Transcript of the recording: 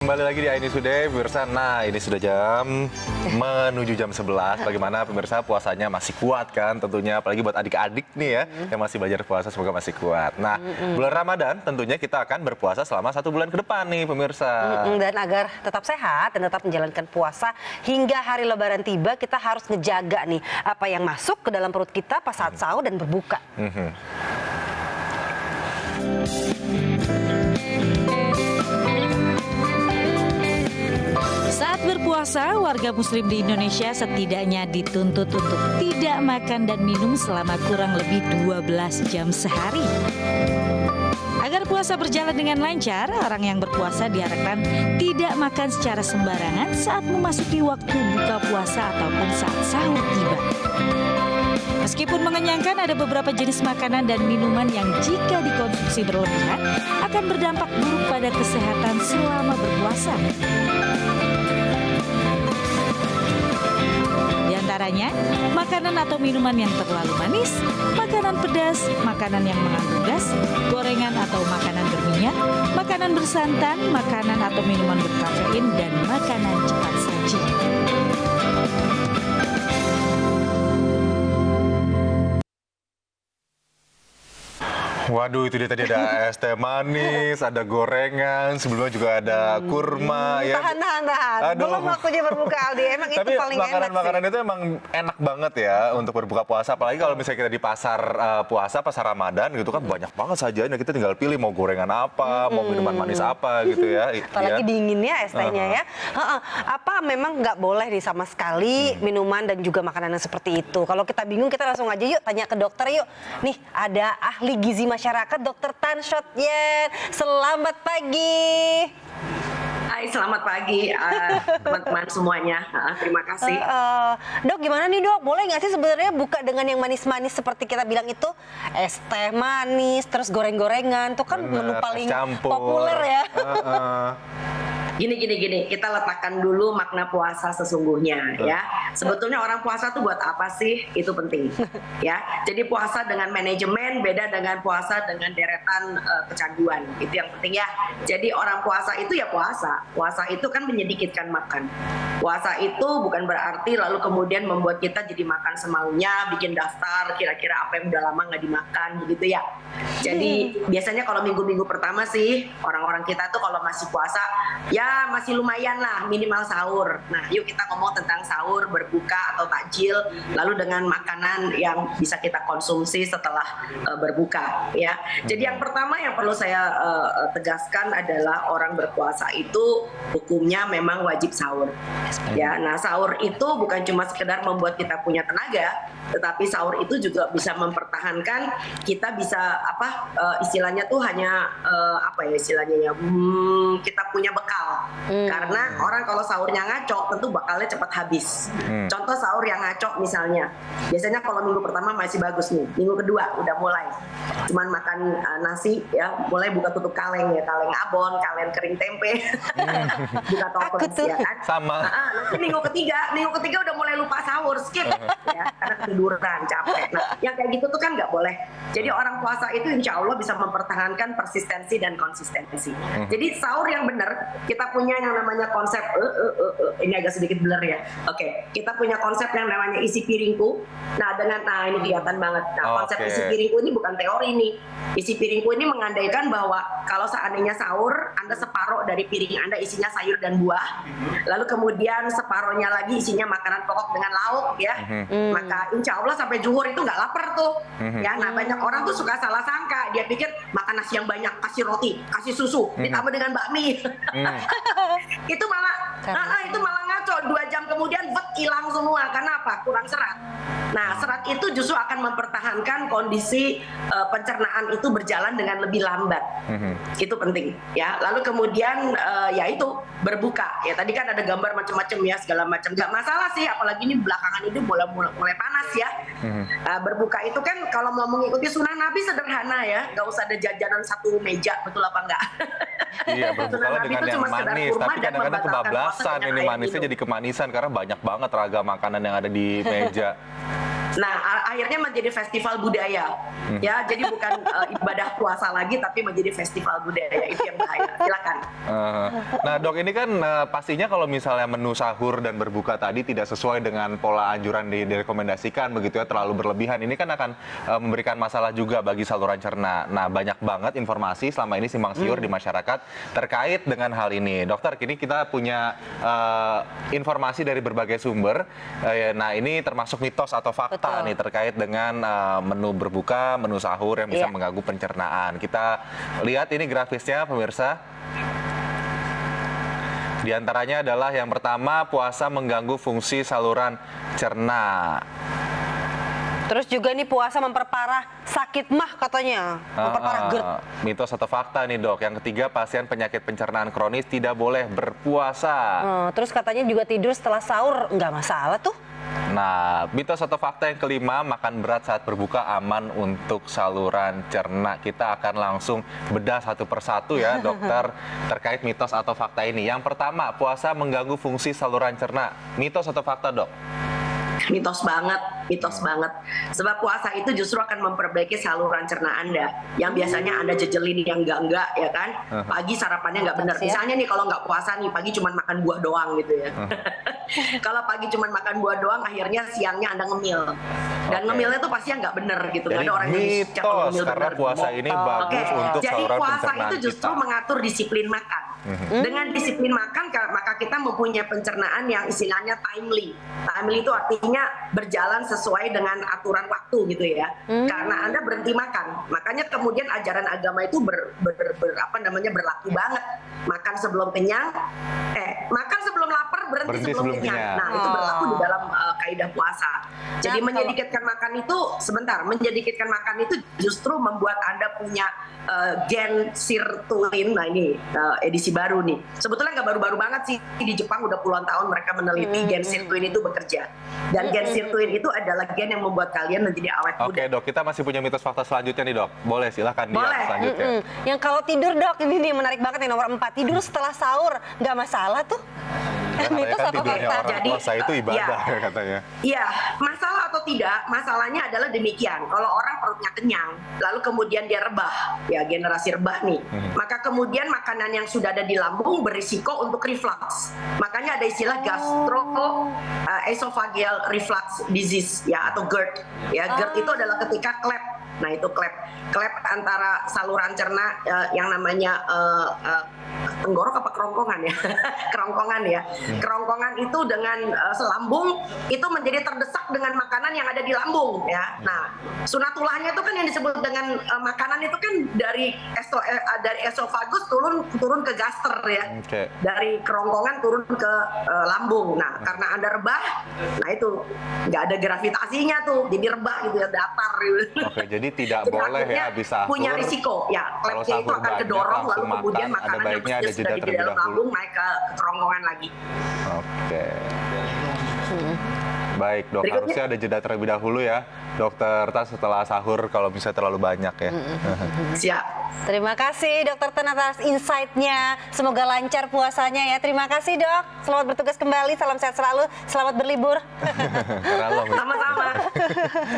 Kembali lagi di Aini Sude, pemirsa. Nah, ini sudah menuju jam 11. Bagaimana pemirsa puasanya masih kuat kan tentunya, apalagi buat adik-adik nih ya yang masih belajar puasa, semoga masih kuat. Nah, bulan Ramadan tentunya kita akan berpuasa selama 1 bulan ke depan nih pemirsa. Dan agar tetap sehat dan tetap menjalankan puasa hingga hari Lebaran tiba, kita harus ngejaga nih apa yang masuk ke dalam perut kita pas saat sahur dan berbuka. Saat berpuasa, warga muslim di Indonesia setidaknya dituntut untuk tidak makan dan minum selama kurang lebih 12 jam sehari. Agar puasa berjalan dengan lancar, orang yang berpuasa diharapkan tidak makan secara sembarangan saat memasuki waktu buka puasa ataupun saat sahur tiba. Meskipun mengenyangkan, ada beberapa jenis makanan dan minuman yang jika dikonsumsi berlebihan akan berdampak buruk pada kesehatan selama berpuasa. Di antaranya, makanan atau minuman yang terlalu manis, makanan pedas, makanan yang mengandung gas, gorengan atau makanan berminyak, makanan bersantan, makanan atau minuman berkafein, dan makanan cepat saji. Waduh, itu dia tadi ada es teh manis, ada gorengan, sebelumnya juga ada kurma ya. Tahan. Belum waktunya berbuka, Aldi. Emang Tapi itu paling enak sih. makanan-makanan itu emang enak banget ya untuk berbuka puasa. Apalagi kalau misalnya kita di pasar puasa, pasar Ramadan gitu kan banyak banget sajiannya. Kita tinggal pilih mau gorengan apa, mau minuman manis apa gitu ya. Apalagi dinginnya es tehnya ya. Apa memang nggak boleh nih sama sekali minuman dan juga makanan yang seperti itu. Kalau kita bingung, kita langsung aja yuk tanya ke dokter yuk. Nih ada ahli gizi masyarakat Dr. Tan Shot Yen. Selamat pagi. Hai, selamat pagi teman-teman semuanya. Terima kasih. Dok, gimana nih dok? Boleh nggak sih sebenarnya buka dengan yang manis-manis seperti kita bilang itu? Es teh manis, terus goreng-gorengan. Itu kan menu paling populer ya. Gini, kita letakkan dulu makna puasa sesungguhnya ya. Sebetulnya orang puasa tuh buat apa sih? Itu penting ya. Jadi puasa dengan manajemen beda dengan puasa dengan deretan kecanduan. Itu yang penting ya. Jadi orang puasa itu ya puasa. Puasa itu kan menyedikitkan makan. Puasa itu bukan berarti lalu kemudian membuat kita jadi makan semaunya, bikin daftar kira-kira apa yang udah lama nggak dimakan begitu ya. Jadi biasanya kalau minggu-minggu pertama sih orang-orang kita tuh kalau masih puasa ya masih lumayan lah minimal sahur. Nah yuk kita ngomong tentang sahur, berbuka atau takjil, lalu dengan makanan yang bisa kita konsumsi setelah berbuka ya. Jadi yang pertama yang perlu saya tegaskan adalah orang berpuasa itu hukumnya memang wajib sahur ya. Nah sahur itu bukan cuma sekedar membuat kita punya tenaga, tetapi sahur itu juga bisa mempertahankan kita bisa istilahnya tuh hanya kita punya bekal. Karena orang kalau sahurnya ngaco tentu bakalnya cepat habis. Contoh sahur yang ngaco misalnya, biasanya kalau minggu pertama masih bagus nih, minggu kedua udah mulai cuman makan nasi ya, mulai buka tutup kaleng ya, kaleng abon, kaleng kering tempe, buka toples ya kan. Sama. Nanti minggu ketiga udah mulai lupa sahur, skip ya karena ketiduran, capek. Nah yang kayak gitu tuh kan nggak boleh. Jadi orang puasa itu insya Allah bisa mempertahankan persistensi dan konsistensi. Jadi sahur yang benar, kita punya yang namanya konsep ini agak sedikit blur ya. Oke, kita punya konsep yang namanya isi piringku. Nah ini kelihatan banget. Nah konsep isi piringku ini bukan teori nih. Isi piringku ini mengandaikan bahwa kalau seandainya sahur, Anda separuh dari piring Anda isinya sayur dan buah, lalu kemudian separuhnya lagi isinya makanan pokok dengan lauk ya, maka insya Allah sampai zuhur itu nggak lapar tuh. Ya, nah banyak orang tuh suka salah sangka, dia pikir makan nasi yang banyak, kasih roti, kasih susu, ditambah dengan bakmi. Itu malah ngaco. 2 jam kemudian hilang semua. Karena apa? Kurang serat. Nah serat itu justru akan mempertahankan kondisi pencernaan itu berjalan dengan lebih lambat. Itu penting ya. Lalu kemudian ya itu berbuka ya, tadi kan ada gambar macam-macam ya, segala macam, nggak masalah sih, apalagi ini belakangan ini mulai panas ya. Berbuka itu kan kalau mau mengikuti sunnah Nabi sederhana ya, nggak usah ada jajanan satu meja, betul apa enggak? Iya, berbuka dengan yang manis, tapi kadang-kadang kebablasan ini manisnya jadi kemanisan karena banyak banget ragam makanan yang ada di meja. Nah, akhirnya menjadi festival budaya. Ya, jadi bukan ibadah puasa lagi tapi menjadi festival budaya. Itu yang bahaya. Silakan. Nah, Dok, ini kan pastinya kalau misalnya menu sahur dan berbuka tadi tidak sesuai dengan pola anjuran direkomendasikan begitu ya, terlalu berlebihan. Ini kan akan memberikan masalah juga bagi saluran cerna. Nah, banyak banget informasi selama ini simpang siur di masyarakat terkait dengan hal ini. Dokter, kini kita punya informasi dari berbagai sumber. Nah, ini termasuk mitos atau fakta nih terkait dengan menu berbuka, menu sahur yang bisa mengganggu pencernaan. Kita lihat ini grafisnya, pemirsa. Di antaranya adalah yang pertama, puasa mengganggu fungsi saluran cerna. Terus juga nih puasa memperparah sakit mah katanya, memperparah GERD. Mitos atau fakta nih, Dok. Yang ketiga, pasien penyakit pencernaan kronis tidak boleh berpuasa. Terus katanya juga tidur setelah sahur nggak masalah tuh. Nah, mitos atau fakta yang kelima, makan berat saat berbuka aman untuk saluran cerna. Kita akan langsung bedah satu persatu ya, dokter, terkait mitos atau fakta ini. Yang pertama, puasa mengganggu fungsi saluran cerna. Mitos atau fakta, Dok? Mitos banget. Sebab puasa itu justru akan memperbaiki saluran cerna Anda. Yang biasanya Anda jejelin yang enggak ya kan. Pagi sarapannya nggak benar. Misalnya nih kalau nggak puasa nih, pagi cuma makan buah doang gitu ya. Kalau pagi cuma makan buah doang, akhirnya siangnya Anda ngemil. Dan ngemilnya tuh pasti nggak bener gitu. Jadi Nggak ada orang mitos, karena puasa ini bagus untuk Jadi saluran puasa pencernaan itu justru kita. mengatur disiplin makan. Dengan disiplin makan, maka kita mempunyai pencernaan yang istilahnya timely. Timely itu artinya berjalan sesuai dengan aturan waktu gitu ya. Karena Anda berhenti makan. Makanya kemudian ajaran agama itu berlaku banget. Makan sebelum kenyang, makan sebelum lapar, berhenti sebelum kenyang. Nah, itu berlaku di dalam kaidah puasa. Jadi menyedikitkan makan itu justru membuat Anda punya gen sirtuin. Nah, ini edisi baru nih. Sebetulnya nggak baru-baru banget sih, di Jepang udah puluhan tahun mereka meneliti gen sirtuin itu bekerja. Dan gen sirtuin itu adalah gen yang membuat kalian menjadi awet muda. Oke, Dok, kita masih punya mitos fakta selanjutnya nih, Dok. Boleh, silahkan dia selanjutnya. Yang kalau tidur, Dok, ini nih menarik banget nih, nomor 4. Tidur setelah sahur nggak masalah tuh. Mitos Kan atau tidurnya fakta? orang puasa itu ibadah ya katanya. Iya, masalah atau tidak, masalahnya adalah demikian. Kalau orang perutnya kenyang, lalu kemudian dia rebah, ya generasi rebah nih, maka kemudian makanan yang sudah ada di lambung berisiko untuk reflux. Makanya ada istilah esophageal reflux disease ya, atau GERD. Ya, GERD itu adalah ketika klep. Nah, itu klep antara saluran cerna yang namanya tenggorok apa kerongkongan ya? Kerongkongan ya. Kerongkongan itu dengan selambung itu menjadi terdesak dengan makanan yang ada di lambung ya. Nah, sunatullahnya itu kan yang disebut dengan makanan itu kan dari esofagus turun ke gaster ya. Dari kerongkongan turun ke lambung. Nah, karena Anda rebah, nah itu nggak ada gravitasinya tuh, jadi rebah gitu ya, datar gitu. Oke, jadi tidak boleh ya habis sahur. Punya risiko ya, Kalau klepnya itu sahur akan kedorong banyak, lalu langsung kemudian makan, ada makanan yang baiknya ada mestinya jeda sudah di terlebih dalam dahulu. lambung naik ke kerongkongan lagi. Oke. Baik, Dok, Berikutnya. harusnya ada jeda terlebih dahulu ya, Dokter Tas, setelah sahur kalau misalnya terlalu banyak ya. Siap. Terima kasih Dokter Tan atas insight-nya. Semoga lancar puasanya ya. Terima kasih, Dok. Selamat bertugas kembali. Salam sehat selalu. Selamat berlibur. Karena lo Sama-sama.